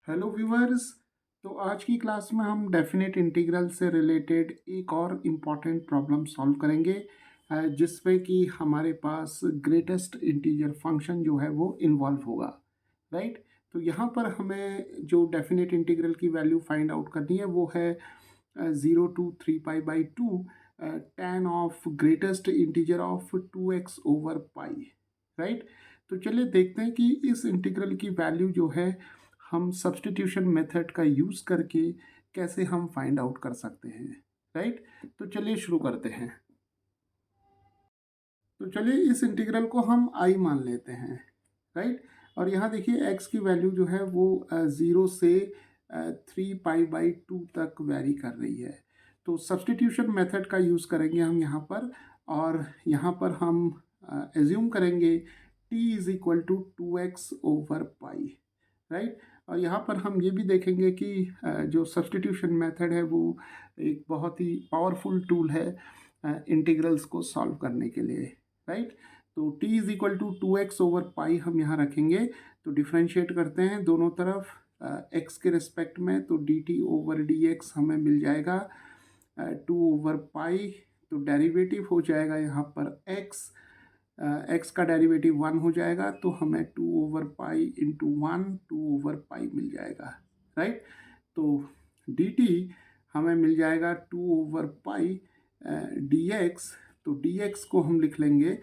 Hello viewers. तो आज की क्लास में हम डेफिनेट इंटीग्रल से रिलेटेड एक और इम्पॉर्टेंट प्रॉब्लम सॉल्व करेंगे, जिसमें कि हमारे पास ग्रेटेस्ट इंटीजर फंक्शन जो है वो इन्वॉल्व होगा। राइट। तो यहाँ पर हमें जो डेफिनेट इंटीग्रल की वैल्यू फाइंड आउट करनी है वो है 0 to 3 pi/2 tan of greatest integer of 2x/पाई। राइट। तो चलिए देखते हैं कि इस इंटीग्रल की वैल्यू जो है हम सब्स्टिट्यूशन मेथड का यूज़ करके कैसे हम फाइंड आउट कर सकते हैं। राइट। तो चलिए शुरू करते हैं। तो चलिए इस इंटीग्रल को हम आई मान लेते हैं। राइट। और यहाँ देखिए एक्स की वैल्यू जो है वो 0 से 3 पाई/2 तक वेरी कर रही है। तो सब्स्टिट्यूशन मेथड का यूज़ करेंगे हम यहाँ पर, और यहाँ पर हम एज्यूम करेंगे t = 2x/पाई। राइट। और यहाँ पर हम ये भी देखेंगे कि जो सब्स्टिट्यूशन मेथड है वो एक बहुत ही पावरफुल टूल है इंटीग्रल्स को सॉल्व करने के लिए। राइट। तो t = 2x/पाई हम यहाँ रखेंगे। तो डिफ्रेंशिएट करते हैं दोनों तरफ x के रिस्पेक्ट में, तो dt/dx हमें मिल जाएगा 2/पाई। तो डेरिवेटिव हो जाएगा यहाँ पर x का डेरिवेटिव 1 हो जाएगा, तो हमें 2/पाई इंटू 1 2/पाई मिल जाएगा। राइट। तो dt हमें मिल जाएगा 2/पाई dx। तो dx को हम लिख लेंगे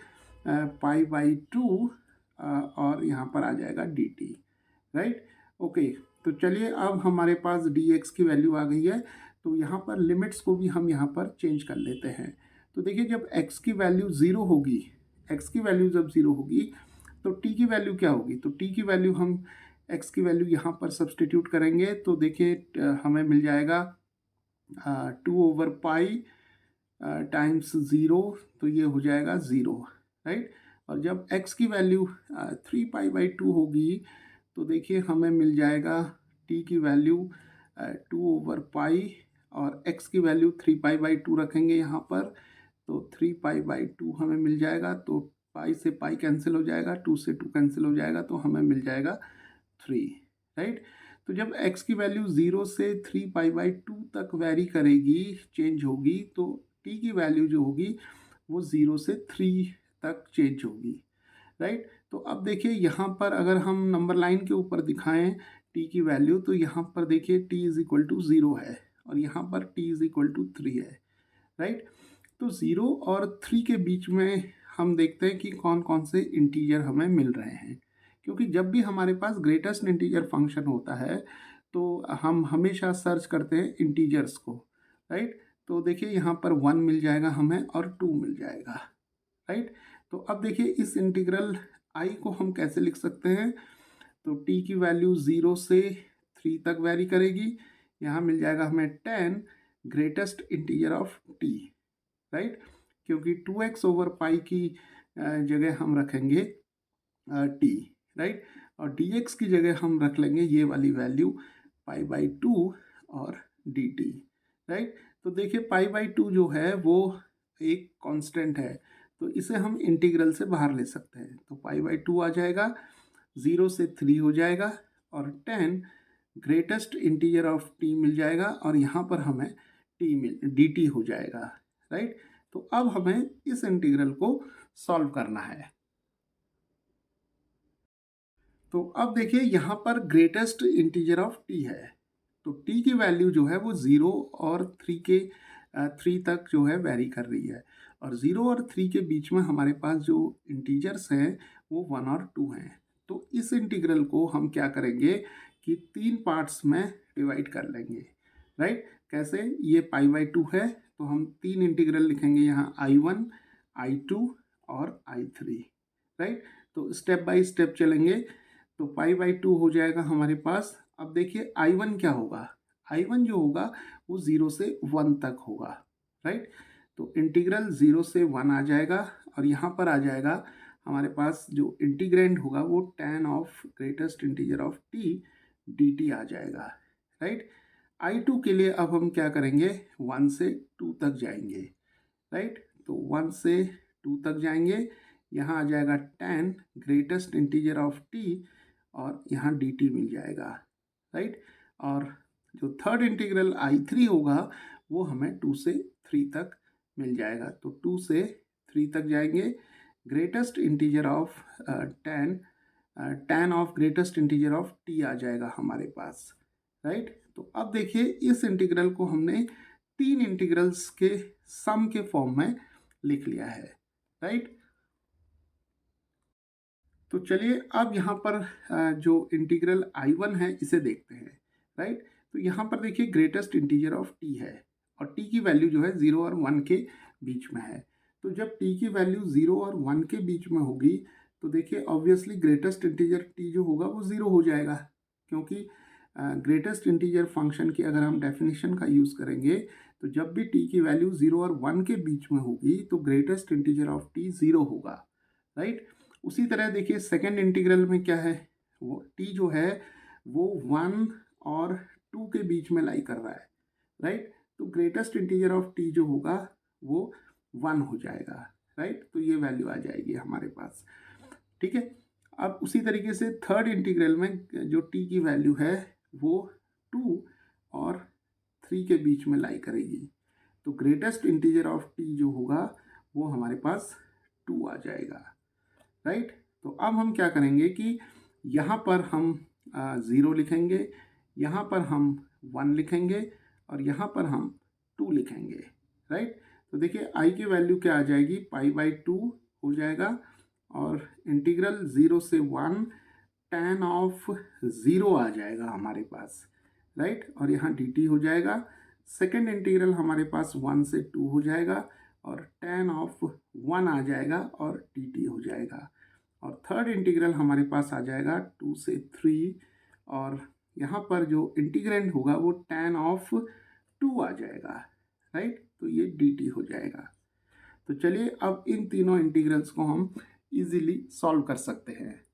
पाई/2 और यहाँ पर आ जाएगा dt। राइट। ओके। तो चलिए अब हमारे पास dx की वैल्यू आ गई है, तो यहाँ पर लिमिट्स को भी हम यहाँ पर चेंज कर लेते हैं। तो देखिए जब x की वैल्यू ज़ीरो होगी, x की वैल्यू जब ज़ीरो होगी तो t की वैल्यू क्या होगी। तो t की वैल्यू हम x की वैल्यू यहाँ पर सब्स्टिट्यूट करेंगे, तो देखिए हमें मिल जाएगा 2/पाई टाइम्स ज़ीरो, तो ये हो जाएगा ज़ीरो। राइट। और जब x की वैल्यू 3 पाई/2 होगी तो देखिए हमें मिल जाएगा t की वैल्यू 2/पाई, और x की वैल्यू 3 पाई/2 रखेंगे यहाँ पर, तो 3 पाई/2 हमें मिल जाएगा। तो पाई से पाई कैंसिल हो जाएगा, 2 से 2 कैंसिल हो जाएगा, तो हमें मिल जाएगा 3। राइट। तो जब x की वैल्यू 0 से 3 पाई/2 तक वेरी करेगी, चेंज होगी, तो t की वैल्यू जो होगी वो 0 से 3 तक चेंज होगी। राइट। तो अब देखिए यहाँ पर अगर हम नंबर लाइन के ऊपर दिखाएं t की वैल्यू, तो यहाँ पर देखिए t = 0 है और यहाँ पर t = 3 है। राइट। तो 0 और 3 के बीच में हम देखते हैं कि कौन कौन से इंटीजर हमें मिल रहे हैं, क्योंकि जब भी हमारे पास ग्रेटेस्ट इंटीजर फंक्शन होता है तो हम हमेशा सर्च करते हैं इंटीजर्स को। राइट। तो देखिए यहाँ पर 1 मिल जाएगा हमें और 2 मिल जाएगा। राइट। तो अब देखिए इस इंटीग्रल आई को हम कैसे लिख सकते हैं। तो t की वैल्यू 0 से 3 तक वेरी करेगी, यहाँ मिल जाएगा हमें 10 greatest integer of t। Right. क्योंकि 2x/पाई की जगह हम रखेंगे t। राइट। और dx की जगह हम रख लेंगे ये वाली वैल्यू पाई/2 और dt। राइट। तो देखिए पाई/2 जो है वो एक कांस्टेंट है, तो इसे हम इंटीग्रल से बाहर ले सकते हैं। तो पाई/2 आ जाएगा, 0 से 3 हो जाएगा, और 10 ग्रेटेस्ट इंटीजर ऑफ t मिल जाएगा, और यहाँ पर हमें dt हो जाएगा। राइट। तो अब हमें इस इंटीग्रल को सॉल्व करना है। तो अब देखिए यहाँ पर ग्रेटेस्ट इंटीजर ऑफ t है, तो t की वैल्यू जो है वो 0 और 3 तक जो है वेरी कर रही है, और 0 और 3 के बीच में हमारे पास जो इंटीजर्स हैं वो 1 और 2 हैं। तो इस इंटीग्रल को हम क्या करेंगे कि 3 पार्ट्स में डिवाइड कर लेंगे। राइट। कैसे, ये पाई/2 है, तो हम 3 इंटीग्रल लिखेंगे यहाँ I1 I2 और I3। राइट। तो स्टेप बाय स्टेप चलेंगे। तो पाई/2 हो जाएगा हमारे पास। अब देखिए I1 क्या होगा, I1 जो होगा वो 0 से 1 तक होगा। राइट। तो इंटीग्रल 0 से 1 आ जाएगा, और यहाँ पर आ जाएगा हमारे पास जो इंटीग्रेंड होगा वो tan of greatest integer of t dt आ जाएगा। राइट। I2 के लिए अब हम क्या करेंगे, 1 से 2 तक जाएंगे। राइट। तो 1 से 2 तक जाएंगे, यहाँ आ जाएगा tan greatest integer of t, और यहाँ dt मिल जाएगा। राइट। और जो थर्ड इंटीग्रल I3 होगा वो हमें 2 से 3 तक मिल जाएगा। तो 2 से 3 तक जाएंगे। Greatest integer of tan of greatest integer of t आ जाएगा हमारे पास, राइट। तो अब देखिए इस इंटीग्रल को हमने 3 इंटीग्रल्स के सम के फॉर्म में लिख लिया है, राइट। तो चलिए अब यहाँ पर जो इंटीग्रल I1 है इसे देखते हैं, राइट। तो यहाँ पर देखिए ग्रेटेस्ट इंटीजर ऑफ t है और t की वैल्यू जो है 0 और 1 के बीच में है। तो जब t की वैल्यू 0 और 1 के बीच में होगी तो देखिए ऑब्वियसली ग्रेटेस्ट इंटीजर t जो होगा वो 0 हो जाएगा, क्योंकि ग्रेटेस्ट इंटीजर फंक्शन की अगर हम डेफिनेशन का यूज़ करेंगे तो जब भी t की वैल्यू 0 और 1 के बीच में होगी तो ग्रेटेस्ट इंटीजर ऑफ t 0 होगा, राइट। उसी तरह देखिए सेकेंड इंटीग्रल में क्या है, वो t जो है वो 1 और 2 के बीच में लाई कर रहा है, राइट। तो ग्रेटेस्ट इंटीजर ऑफ t जो होगा वो 1 हो जाएगा, राइट। तो ये वैल्यू आ जाएगी हमारे पास, ठीक है। अब उसी तरीके से थर्ड इंटीग्रल में जो t की वैल्यू है वो 2 और 3 के बीच में लाई करेगी। तो ग्रेटेस्ट इंटीजर ऑफ t जो होगा वो हमारे पास 2 आ जाएगा, राइट। तो अब हम क्या करेंगे कि यहाँ पर हम 0 लिखेंगे, यहाँ पर हम 1 लिखेंगे और यहाँ पर हम 2 लिखेंगे, राइट। तो देखिए i की वैल्यू क्या आ जाएगी, π/2 हो जाएगा और इंटीग्रल 0 से 1 tan ऑफ 0 आ जाएगा हमारे पास, राइट। और यहाँ dt हो जाएगा। सेकेंड इंटीग्रल हमारे पास 1 से 2 हो जाएगा और tan ऑफ 1 आ जाएगा और dt हो जाएगा। और थर्ड इंटीग्रल हमारे पास आ जाएगा 2 से 3 और यहाँ पर जो इंटीग्रेंड होगा वो tan ऑफ 2 आ जाएगा, राइट। तो ये dt हो जाएगा। तो चलिए अब इन तीनों इंटीग्रल्स को हम इजीली सॉल्व कर सकते हैं।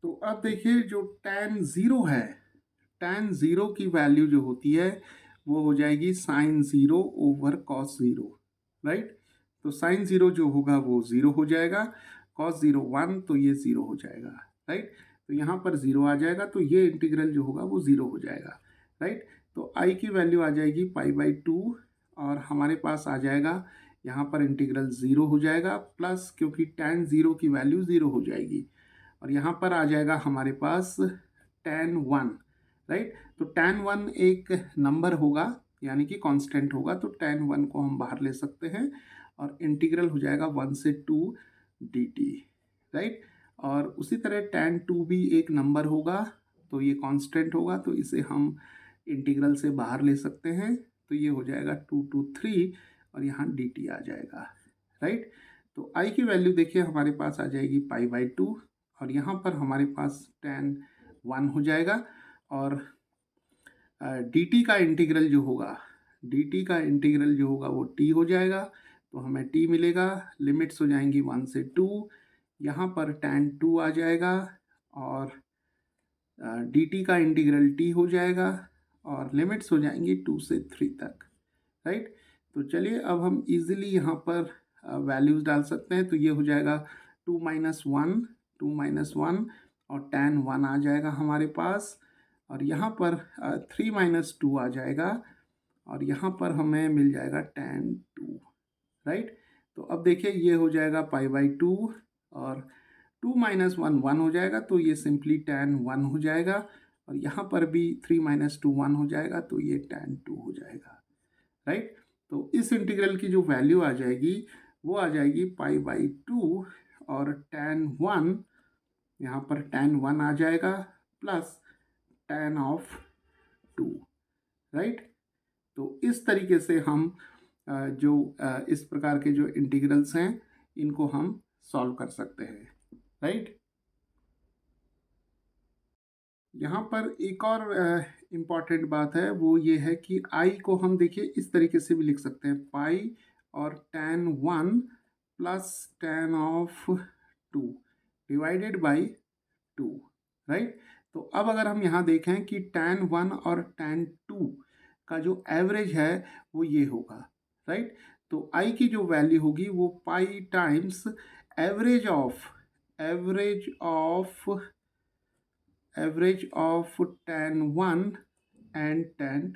तो अब देखिए जो tan 0 है, tan 0 की वैल्यू जो होती है वो हो जाएगी sin 0 ओवर cos 0, राइट। तो sin 0 जो होगा वो 0 हो जाएगा, cos 0 1 तो ये 0 हो जाएगा, राइट। तो यहाँ पर 0 आ जाएगा तो ये इंटीग्रल जो होगा वो 0 हो जाएगा, राइट। तो i की वैल्यू आ जाएगी π/2 और हमारे पास आ जाएगा यहाँ पर इंटीग्रल 0 हो जाएगा प्लस, क्योंकि tan 0 की वैल्यू 0 हो जाएगी और यहाँ पर आ जाएगा हमारे पास tan 1, राइट। तो tan 1 एक नंबर होगा यानी कि कांस्टेंट होगा, तो tan 1 को हम बाहर ले सकते हैं और इंटीग्रल हो जाएगा 1 से 2 dt, राइट। और उसी तरह tan 2 भी एक नंबर होगा तो ये कांस्टेंट होगा, तो इसे हम इंटीग्रल से बाहर ले सकते हैं। तो ये हो जाएगा 2 to 3 और यहाँ dt आ जाएगा, राइट। तो i की वैल्यू देखिए हमारे पास आ जाएगी π/2 और यहाँ पर हमारे पास tan 1 हो जाएगा और dt का इंटीग्रल जो होगा, dt का इंटीग्रल जो होगा वो t हो जाएगा। तो हमें t मिलेगा, लिमिट्स हो जाएंगी 1 से 2, यहाँ पर tan 2 आ जाएगा और dt का इंटीग्रल t हो जाएगा और लिमिट्स हो जाएंगी 2 से 3 तक, राइट। तो चलिए अब हम इजीली यहाँ पर वैल्यूज़ डाल सकते हैं। तो ये हो जाएगा 2 - 1 और tan 1 आ जाएगा हमारे पास और यहाँ पर 3 - 2 आ जाएगा और यहाँ पर हमें मिल जाएगा tan 2, राइट। तो अब देखिए ये हो जाएगा π/2 और 2 - 1 1 हो जाएगा, तो ये सिंपली tan 1 हो जाएगा और यहाँ पर भी 3 - 2 1 हो जाएगा, तो ये tan 2 हो जाएगा, राइट। तो इस इंटीग्रल की जो वैल्यू आ जाएगी वो आ जाएगी π/2 और tan 1, यहाँ पर tan 1 आ जाएगा प्लस tan ऑफ 2, राइट। तो इस तरीके से हम जो इस प्रकार के जो इंटीग्रल्स हैं इनको हम सॉल्व कर सकते हैं, राइट। यहाँ पर एक और इम्पॉर्टेंट बात है, वो ये है कि i को हम देखिए इस तरीके से भी लिख सकते हैं, पाई और tan 1 plus tan of 2 divided by 2, right. तो अब अगर हम यहाँ देखें कि tan 1 और tan 2 का जो एवरेज है वो ये होगा, राइट। तो i की जो वैल्यू होगी वो पाई times average of average of tan 1 and tan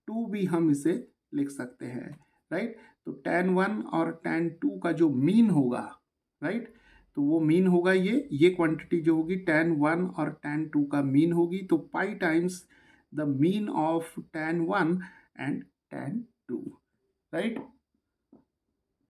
2 भी हम इसे लिख सकते हैं, राइट। तो tan 1 और tan 2 का जो मीन होगा, राइट, तो वो मीन होगा ये क्वांटिटी जो होगी tan 1 और tan 2 का मीन होगी, तो पाई times the mean of tan 1 and tan 2, right.